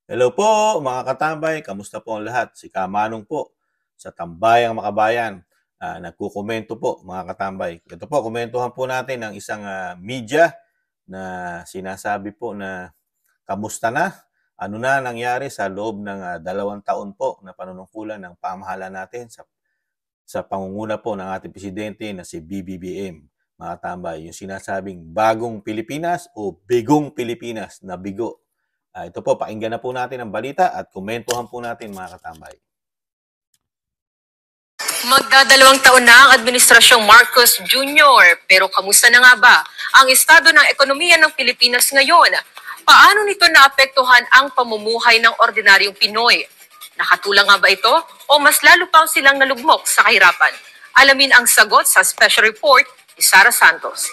Hello po mga katambay, kamusta po ang lahat? Si Kamanong po sa Tambayang Makabayan. Nagkukomento po mga katambay. Ito po, komentuhan po natin ang isang media na sinasabi po na kamusta na? Ano na nangyari sa loob ng 2 taon po na panunungkulan ng pamahalaan natin sa pangunguna po ng ating presidente na si BBBM. Mga katambay, yung sinasabing bagong Pilipinas o bigong Pilipinas na bigo. Ito po, pakinggan na po natin ang balita at komentuhan po natin mga katambay. Magdadalawang taon na ang Administrasyong Marcos Jr. Pero kamusta na nga ba ang estado ng ekonomiya ng Pilipinas ngayon? Paano nito naapektuhan ang pamumuhay ng ordinaryong Pinoy? Nakatulong nga ba ito o mas lalo pang silang nalugmok sa kahirapan? Alamin ang sagot sa special report ni Sara Santos.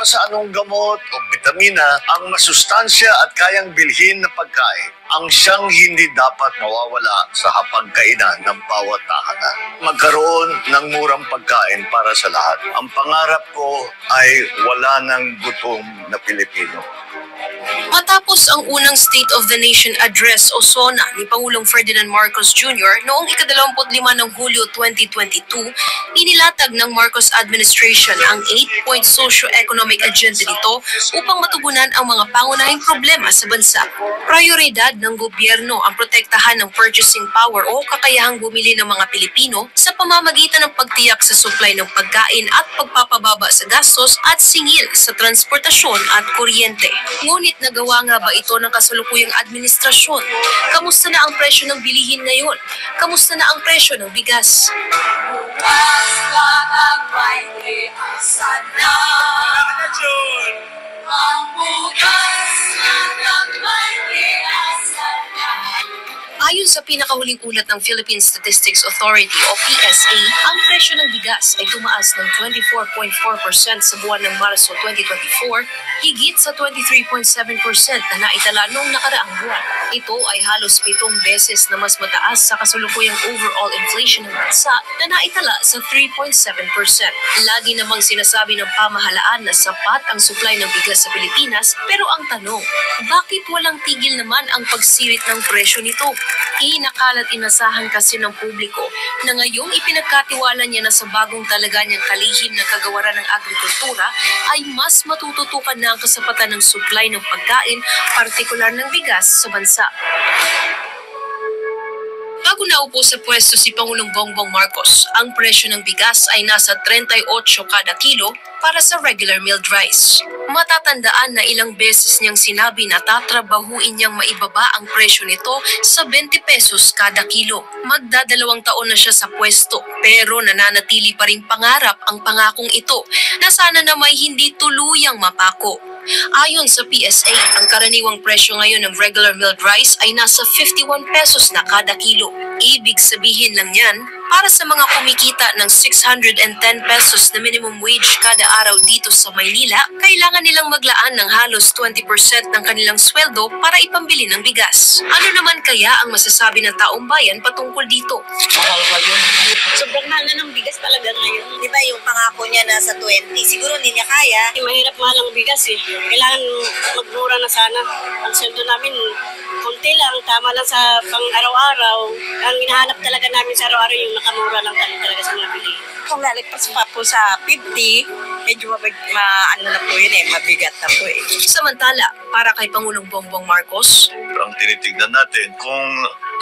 Sa anong gamot o bitamina ang masustansya at kayang bilhin na pagkain ang siyang hindi dapat mawawala sa hapagkainan ng bawat tahanan. Magkaroon ng murang pagkain para sa lahat. Ang pangarap ko ay wala ng gutom na Pilipino. Matapos ang unang State of the Nation Address o SONA ni Pangulong Ferdinand Marcos Jr. noong ika-25 ng Hulyo 2022, inilatag ng Marcos administration ang 8-point socio-economic agenda nito upang matugunan ang mga pangunahing problema sa bansa. Prioridad ng gobyerno ang protektahan ng purchasing power o kakayahang bumili ng mga Pilipino sa pamamagitan ng pagtiyak sa supply ng pagkain at pagpapababa sa gastos at singil sa transportasyon at kuryente. Ngunit nagawa nga ba ito ng kasalukuyang administrasyon? Kamusta na ang presyo ng bilihin ngayon? Kamusta na ang presyo ng bigas? Ayon sa pinakahuling ulat ng Philippine Statistics Authority o PSA, ang presyo ng bigas ay tumaas ng 24.4% sa buwan ng Marso 2024, higit sa 23.7% na naitala noong nakaraang buwan. Ito ay halos 7 beses na mas mataas sa kasalukuyang overall inflation ng bansa na naitala sa 3.7%. Lagi namang sinasabi ng pamahalaan na sapat ang supply ng bigas sa Pilipinas, pero ang tanong, bakit walang tigil naman ang pagsirit ng presyo nito? Inakalat inasahan kasi ng publiko na ngayong ipinagkatiwala niya na sa bagong talaga niyang kalihim na kagawaran ng agrikultura ay mas matututukan na ang kasapatan ng supply ng pagkain, partikular ng bigas sa bansa. Bago naupo sa pwesto si Pangulong Bongbong Marcos, ang presyo ng bigas ay nasa 38 kada kilo para sa regular milled rice. Matatandaan na ilang beses niyang sinabi na tatrabahuin niyang maibaba ang presyo nito sa 20 pesos kada kilo. Magdadalawang taon na siya sa pwesto, pero nananatili pa ring pangarap ang pangakong ito na sana na may hindi tuluyang mapako. Ayon sa PSA, ang karaniwang presyo ngayon ng regular milled rice ay nasa 51 pesos na kada kilo. Ibig sabihin lang yan, para sa mga kumikita ng 610 pesos na minimum wage kada araw dito sa Maynila, kailangan nilang maglaan ng halos 20% ng kanilang sweldo para ipambili ng bigas. Ano naman kaya ang masasabi ng taong bayan patungkol dito? Mahal ba yun? Sobrang mahal na ng bigas talaga ngayon. Di ba yung pangako niya nasa 20, siguro hindi niya kaya. Mahirap mahal ang bigas eh. Kailangan magmura na sana. Ang sweldo namin, konti lang, tama lang sa pang-araw-araw. Ang hinahanap talaga namin sa araw-araw yung nakamura lang talaga sa mga bili. Kung lalagpas pa po sa 50, medyo ano na po yun eh, mabigat na po eh. Samantala, para kay Pangulong Bongbong Marcos, Ang tinitignan natin kung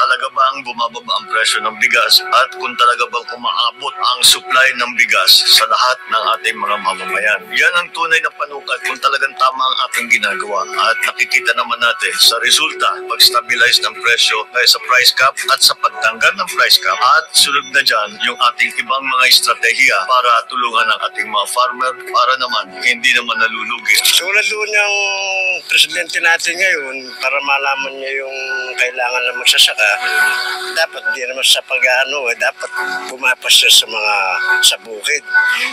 talaga bang bumababa ang presyo ng bigas at kung talaga bang umaabot ang supply ng bigas sa lahat ng ating mga mamamayan. Yan ang tunay na panukat kung talagang tama ang ating ginagawa. At nakikita naman natin sa resulta, pag-stabilize ng presyo ay sa price cap at sa pagtanggal ng price cap at sunod na dyan yung ating ibang mga estratehiya para tulungan ang ating mga farmer para naman hindi naman nalulugi. Tulad doon yung presidente natin ngayon, para malaman niya yung kailangan ng magsasaka, dapat di naman sa pag-ano, dapat pumapas siya sa bukid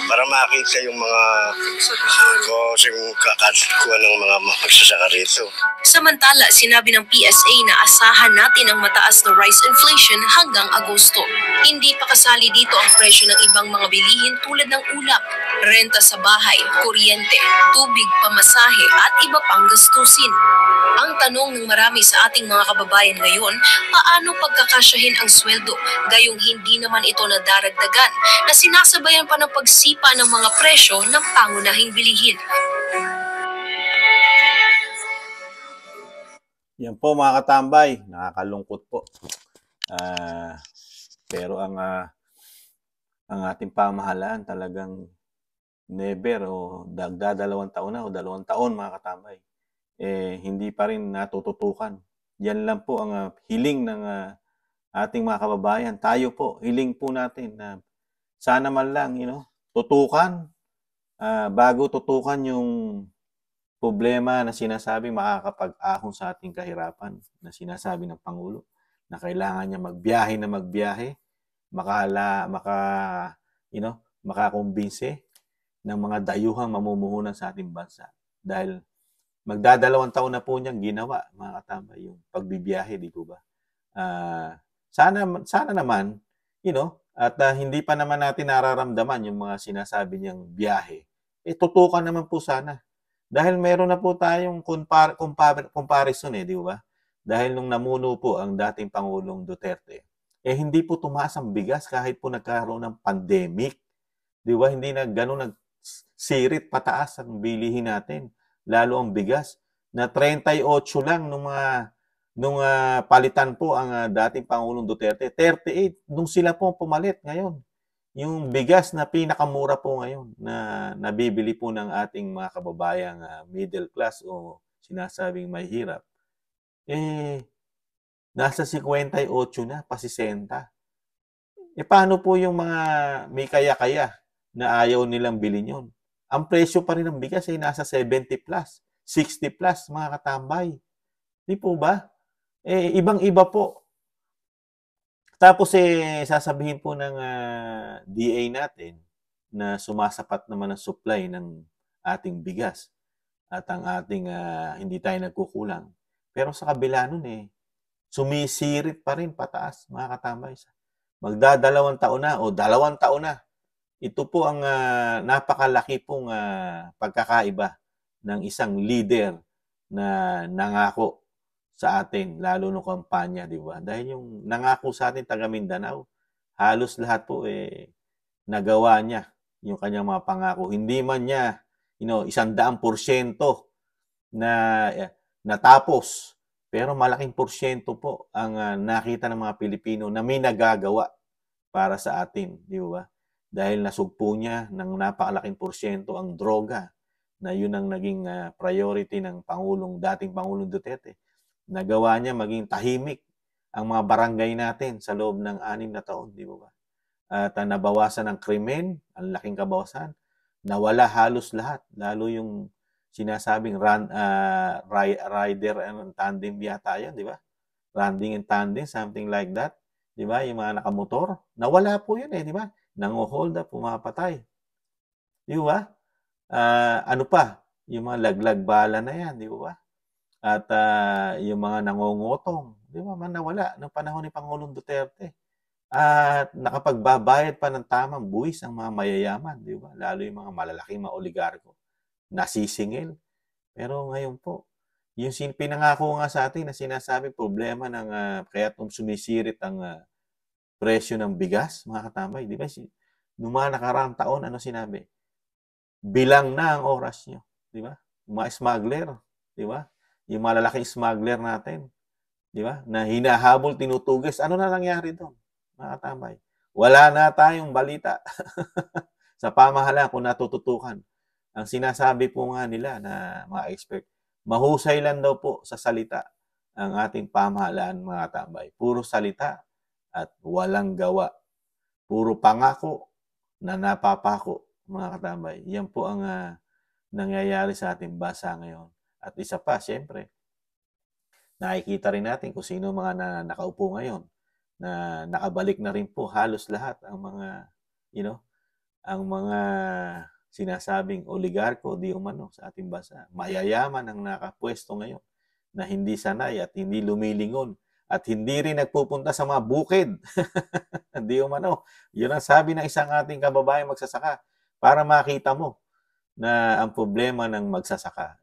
para makita yung mga kakakuha ng mga magsasaka rito. Samantala, sinabi ng PSA na asahan natin ang mataas na rice inflation hanggang Agosto. Hindi pa kasali dito ang presyo ng ibang mga bilihin tulad ng ulam, renta sa bahay, kuryente, tubig, pamasahe at iba pang gastusin. Ang tanong ng marami sa ating mga kababayan ngayon, paano pagkakasyahin ang sweldo gayong hindi naman ito nadaragdagan na sinasabayan pa ng pagsipa ng mga presyo ng pangunahing bilihin. Yan po mga katambay, nakakalungkot po. Pero ang ating pamahalaan talagang never o dagdadalawang taon na o 2 taon mga katambay, hindi pa rin natututukan. Yan lang po ang hiling ng ating mga kababayan. Tayo po, hiling po natin na sana man lang, tutukan, bago tutukan yung problema na sinasabing makakapag-ahon sa ating kahirapan, na sinasabi ng Pangulo, na kailangan niya magbiyahe, makakumbinse ng mga dayuhang mamumuhunan sa ating bansa. Dahil magdadalawang taon na po niyang ginawa, mga katambay, yung pagbibiyahe, di po ba? Sana naman, at hindi pa naman natin nararamdaman yung mga sinasabi niyang biyahe. Tutukan naman po sana. Dahil meron na po tayong comparison di ba? Dahil nung namuno po ang dating Pangulong Duterte, hindi po tumaas ang bigas kahit po nagkaroon ng pandemic. Di ba? Hindi na ganun nagsirit pataas ang bilihin natin. Lalo ang bigas na 38 lang nung palitan po ang dating Pangulong Duterte. 38 nung sila po pumalit ngayon. Yung bigas na pinakamura po ngayon na nabibili po ng ating mga kababayang middle class o sinasabing may hirap, nasa 58 na, pa 60. Paano po yung mga may kaya-kaya na ayaw nilang bilhin yun? Ang presyo pa rin ng bigas ay nasa 70 plus, 60 plus, mga katambay. Di po ba? Ibang-iba po. Tapos sasabihin po ng DA natin na sumasapat naman ang supply ng ating bigas at ang ating hindi tayo nagkukulang. Pero sa kabila nun sumisirit pa rin pataas, mga katambay. Magdadalawang taon na o 2 taon na. Ito po ang napakalaki pong pagkakaiba ng isang leader na nangako sa atin, lalo nung kampanya, di ba? Dahil yung nangako sa atin, taga Mindanao, halos lahat po nagawa niya yung kanyang mga pangako. Hindi man niya, 100% na natapos, pero malaking porsyento po ang nakita ng mga Pilipino na may nagagawa para sa atin, di ba? Dahil nasugpo niya ng napakalaking porsyento ang droga, na yun ang naging priority ng dating Pangulong Duterte. Nagawa niya maging tahimik ang mga barangay natin sa loob ng 6 na taon, di ba? At nabawasan ng krimen, ang laking kabawasan. Nawala halos lahat, lalo yung sinasabing rider and tandem yata yan, di ba? Running and tandem, something like that. Di ba? Yung mga nakamotor, nawala po yun di ba? Nango-hold up, pumapatay. Di ba? Ano pa? Yung mga laglag bala na yan, di ba? At yung mga nangongotong, di ba, nawala ng panahon ni Pangulong Duterte. At nakapagbabayad pa ng tamang buwis ang mga mayayaman, di ba? Lalo yung mga malalaking mga oligarko. Nasisingil. Pero ngayon po, yung pinangako nga sa atin na sinasabi problema ng kaya sumisirit ang presyo ng bigas, mga katambay, di ba? Noong mga nakaraang taon, ano sinabi? Bilang na ang oras nyo, di ba? Mga smuggler, di ba? Yung malalaking smuggler natin, di ba? Na hinahabol, tinutugis. Ano na nangyari doon, mga katambay? Wala na tayong balita sa pamahalaan kung natututukan. Ang sinasabi po nga nila na mga expert, mahusay lang daw po sa salita ang ating pamahalaan, mga katambay. Puro salita at walang gawa. Puro pangako na napapako, mga katambay. Yan po ang nangyayari sa ating bansa ngayon. At isa pa, siyempre, nakikita rin natin kung sino mga nakaupo ngayon na nakabalik na rin po halos lahat ang mga, ang mga sinasabing oligarko di umano sa ating bansa. Mayayaman ang nakapwesto ngayon na hindi sanay at hindi lumilingon at hindi rin nagpupunta sa mga bukid. Di umano. Yun ang sabi ng isang ating kababayan magsasaka para makita mo na ang problema ng magsasaka.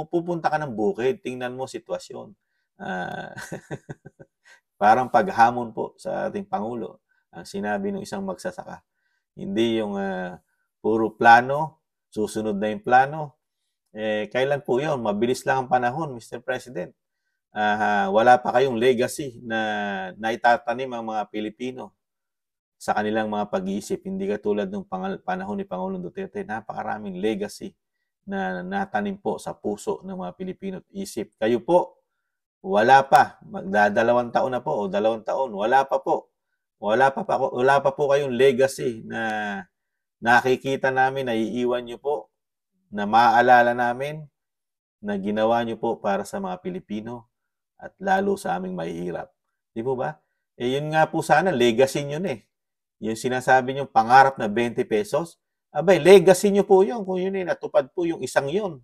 Pupunta ka ng bukid, tingnan mo sitwasyon. Parang paghamon po sa ating Pangulo ang sinabi ng isang magsasaka. Hindi yung puro plano, susunod na yung plano. Kailan po yun? Mabilis lang ang panahon, Mr. President. Wala pa kayong legacy na naitatanim ang mga Pilipino sa kanilang mga pag-iisip. Hindi katulad ng panahon ni Pangulong Duterte, napakaraming legacy na natanim po sa puso ng mga Pilipino at isip. Kayo po, wala pa. Magdadalawang taon na po o 2 taon. Wala pa po. Wala pa po kayong legacy na nakikita namin, na iiwan nyo po, na maaalala namin, na ginawa nyo po para sa mga Pilipino at lalo sa aming mahihirap. Di po ba? Yun nga po sana, legacy nyo na eh. Yung sinasabi nyo, pangarap na 20 pesos, abay, legacy nyo po yun. Kung yun natupad po yung isang yun.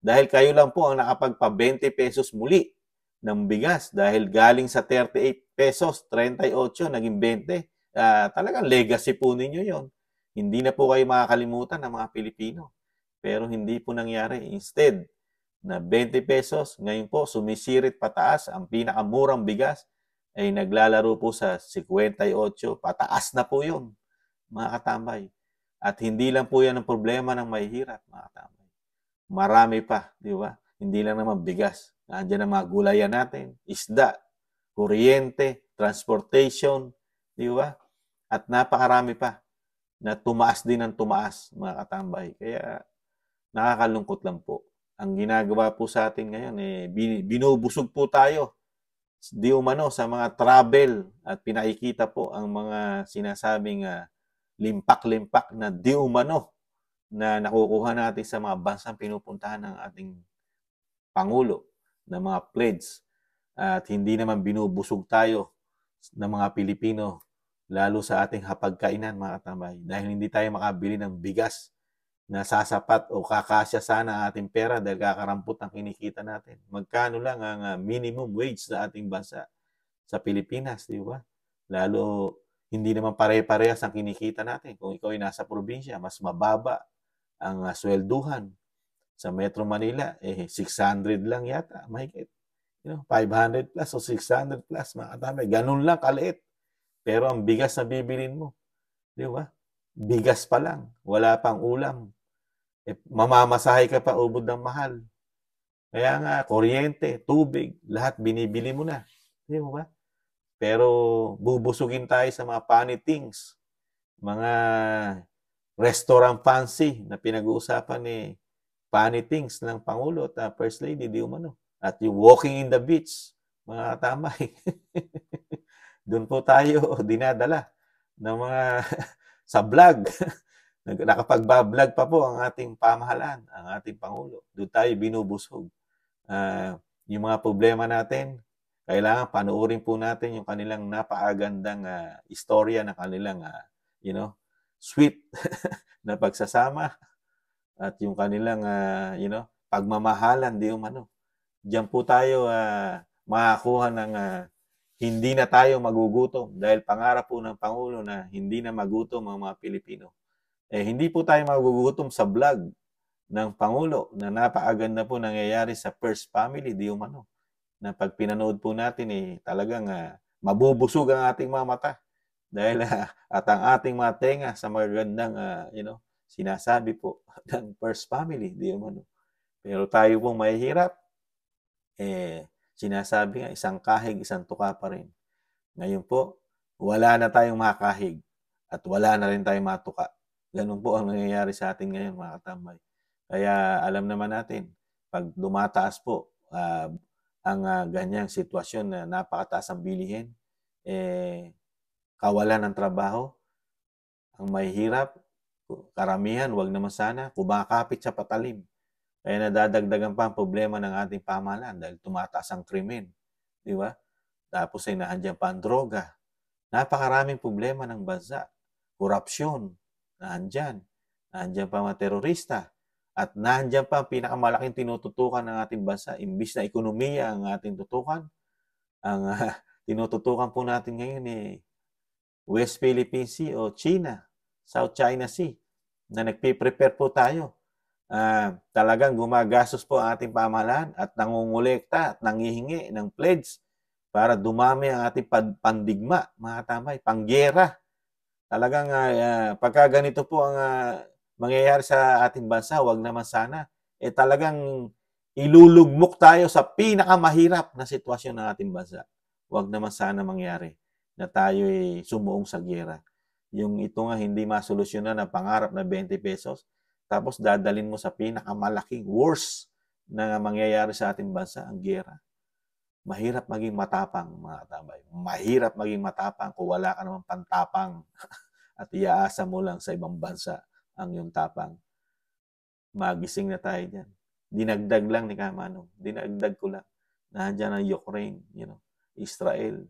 Dahil kayo lang po ang nakapagpa 20 pesos muli ng bigas. Dahil galing sa 38 pesos, 38, naging 20. Talagang legacy po ninyo yun. Hindi na po kayo makakalimutan ng mga Pilipino. Pero hindi po nangyari. Instead, na 20 pesos, ngayon po sumisirit pataas, ang pinakamurang bigas ay naglalaro po sa 58, pataas na po yun, mga katambay. At hindi lang po yan ang problema ng mahihirap, mga katambay. Marami pa, di ba? Hindi lang naman bigas. Nandiyan ang mga gulayan natin, isda, kuryente, transportation, di ba? At napakarami pa na tumaas din ang tumaas, mga katambay. Kaya nakakalungkot lang po. Ang ginagawa po sa atin ngayon, binubusog po tayo di umano sa mga travel at pinakikita po ang mga sinasabing limpak-limpak na di umano na nakukuha natin sa mga bansang pinupuntahan ng ating Pangulo na mga pledge. At hindi naman binubusog tayo ng mga Pilipino lalo sa ating hapagkainan, mga katambay. Dahil hindi tayo makabili ng bigas na sasapat o kakasya sana ang ating pera dahil kakarampot ang kinikita natin. Magkano lang ang minimum wage sa ating bansa sa Pilipinas, di ba? Lalo, hindi naman pare-parehas ang kinikita natin. Kung ikaw ay nasa probinsya, mas mababa ang swelduhan. Sa Metro Manila, 600 lang yata, mahigit. 500 plus o 600 plus, mga katambay. Ganun lang, kaliit. Pero ang bigas na bibilin mo, di ba? Bigas pa lang, wala pang ulam. Mamamasahe ka pa, ubod ng mahal. Kaya nga, kuryente, tubig, lahat binibili mo na. Di ba? Pero bubusugin tayo sa mga funny things. Mga restaurant fancy na pinag-uusapan ni funny things ng Pangulo at First Lady, di umano. At yung walking in the beach, mga katamay. Doon po tayo dinadala ng mga sa vlog. Nakapagbablog pa po ang ating pamahalaan, ang ating Pangulo. Doon tayo binubusog. Yung mga problema natin, kailangan panuorin po natin yung kanilang napakagandang istorya ng kanilang, sweet na pagsasama at yung kanilang, pagmamahalan, di umano. Diyan po tayo makakuha ng hindi na tayo magugutom dahil pangarap po ng Pangulo na hindi na magutom ang mga Pilipino. Hindi po tayo magugutom sa vlog ng Pangulo na napakaganda po nangyayari sa First Family, di umano. Na pag pinanood po natin, talagang mabubusog ang ating mga mata. Dahil at ang ating mga tenga sa magagandang, sinasabi po ng First Family, di umano. Pero tayo pong mahihirap, Sinasabi nga, isang kahig, isang tuka pa rin. Ngayon po, wala na tayong makahig at wala na rin tayong matuka. Ganun po ang nangyayari sa atin ngayon, mga katambay. Kaya alam naman natin, pag lumataas po ang ganyang sitwasyon na napakataas ang bilihin, kawalan ng trabaho, ang mahihirap, karamihan, wag naman sana, kumakapit sa patalim. Kaya nadadagdagan pa ang problema ng ating pamahalaan dahil tumataas ang krimen. Di ba? Tapos ay naandyan pa ang droga. Napakaraming problema ng bansa. Korupsyon, naandyan. Naandyan pa mga terorista. At naandyan pa ang pinakamalaking tinututukan ng ating bansa. Imbis na ekonomiya ang ating tutukan, ang tinututukan po natin ngayon West Philippine Sea o China, South China Sea, na nagpiprepare po tayo. Talagang gumagastos po ang ating pamahalaan at nangungulekta at nangihingi ng pledge para dumami ang ating pandigma, mga katambay, panggera. Talagang pagka ganito po ang mangyayari sa ating bansa, wag naman sana, talagang ilulugmok tayo sa pinakamahirap na sitwasyon ng ating bansa. Wag naman sana mangyari na tayo sumuong sa gera. Yung ito nga hindi masolusyonan na pangarap na 20 pesos, tapos dadalin mo sa pinakamalaking worst na mangyayari sa ating bansa, ang gera. Mahirap maging matapang, mga katambay. Mahirap maging matapang kung wala ka naman pantapang at iaasa mo lang sa ibang bansa ang iyong tapang. Magising na tayo dyan. Dinagdag lang ni Kamanong. Dinagdag ko lang. Nandiyan ang Ukraine, Israel.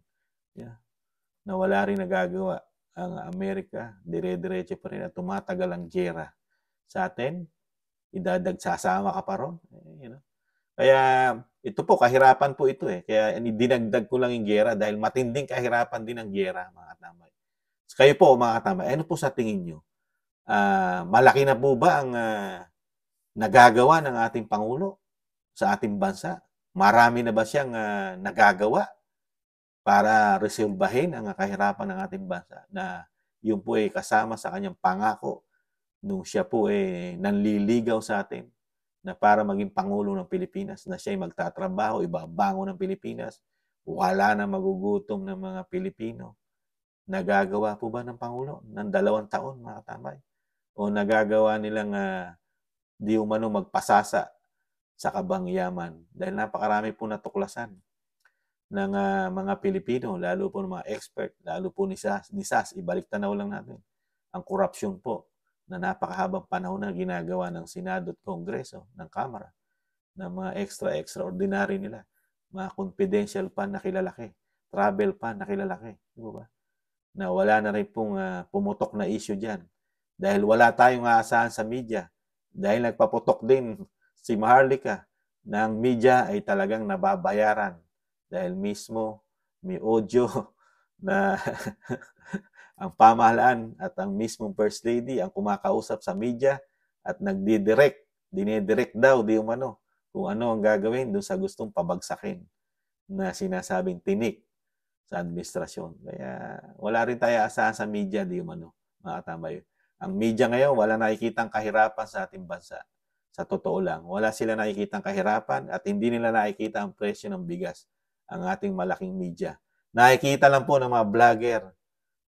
Na wala rin nagagawa. Ang Amerika, dire-diretso pa rin at tumatagal ang gera. Sa atin, sasama ka pa ron. Kaya ito po, kahirapan po ito Kaya dinagdag ko lang yung gera dahil matinding kahirapan din ang gera, mga katambay. Kayo po, mga katambay, ano po sa tingin nyo? Malaki na po ba ang nagagawa ng ating Pangulo sa ating bansa? Marami na ba siyang nagagawa para resolbahin ang kahirapan ng ating bansa na yun po kasama sa kanyang pangako nung siya po nanliligaw sa atin na para maging Pangulo ng Pilipinas, na siya magtatrabaho, ibabango ng Pilipinas, wala na magugutom ng mga Pilipino. Nagagawa po ba ng Pangulo ng 2 taon, mga katambay? O nagagawa nilang di umano magpasasa sa kabangyaman dahil napakarami po natuklasan ng mga Pilipino, lalo po ng mga expert, lalo po ni SAS, ibalik tanaw lang natin ang korupsyon po na napakahabang panahon na ginagawa ng Senado at Kongreso, ng Kamara, ng mga extraordinary nila, mga confidential fund na kilalaki, travel fund na kilalaki, di ba? Na wala na rin pong pumutok na issue dyan. Dahil wala tayong aasahan sa media. Dahil nagpaputok din si Maharlika na ang media ay talagang nababayaran. Dahil mismo may audio na ang pamahalaan at ang mismong First Lady ang kumakausap sa media at dinidirect daw, di umano, kung ano ang gagawin doon sa gustong pabagsakin na sinasabing tinik sa administrasyon. Kaya wala rin tayo asahan sa media, di umano, mga katambay. Ang media ngayon, wala nakikitang kahirapan sa ating bansa. Sa totoo lang, wala sila nakikitang kahirapan at hindi nila nakikita ang presyo ng bigas, ang ating malaking media. Nakikita lang po ng mga vlogger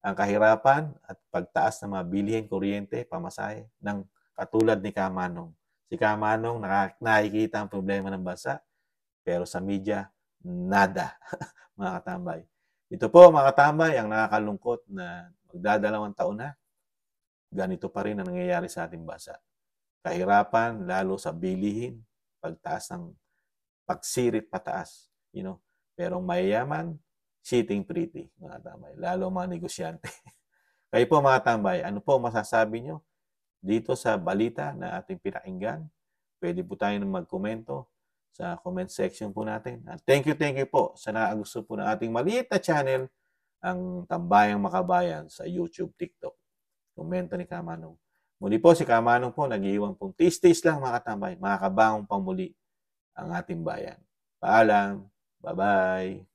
ang kahirapan at pagtaas ng mga bilihin, kuryente, pamasahe ng katulad ni Kamanong. Si Kamanong nakikita ang problema ng bansa, pero sa media, nada, mga katambay. Ito po, mga katambay, ang nakakalungkot na magdadalawang taon na, ganito pa rin ang nangyayari sa ating bansa. Kahirapan, lalo sa bilihin, pagtaas ng pagsirit pataas. Pero mayayaman, sitting pretty, mga tambay. Lalo mga negosyante. Kayo po, mga tambay, ano po masasabi nyo dito sa balita na ating pinakinggan? Pwede po tayo mag-komento sa comment section po natin. At thank you po sa nakagusto po ng ating maliit na channel, ang Tambayang Makabayan sa YouTube, TikTok. Komento ni Kamanong. Muli po, si Kamanong po, nag-iiwan pong tis-tis lang, mga katambay. Makakabangong pang muli ang ating bayan. Paalam. Bye-bye.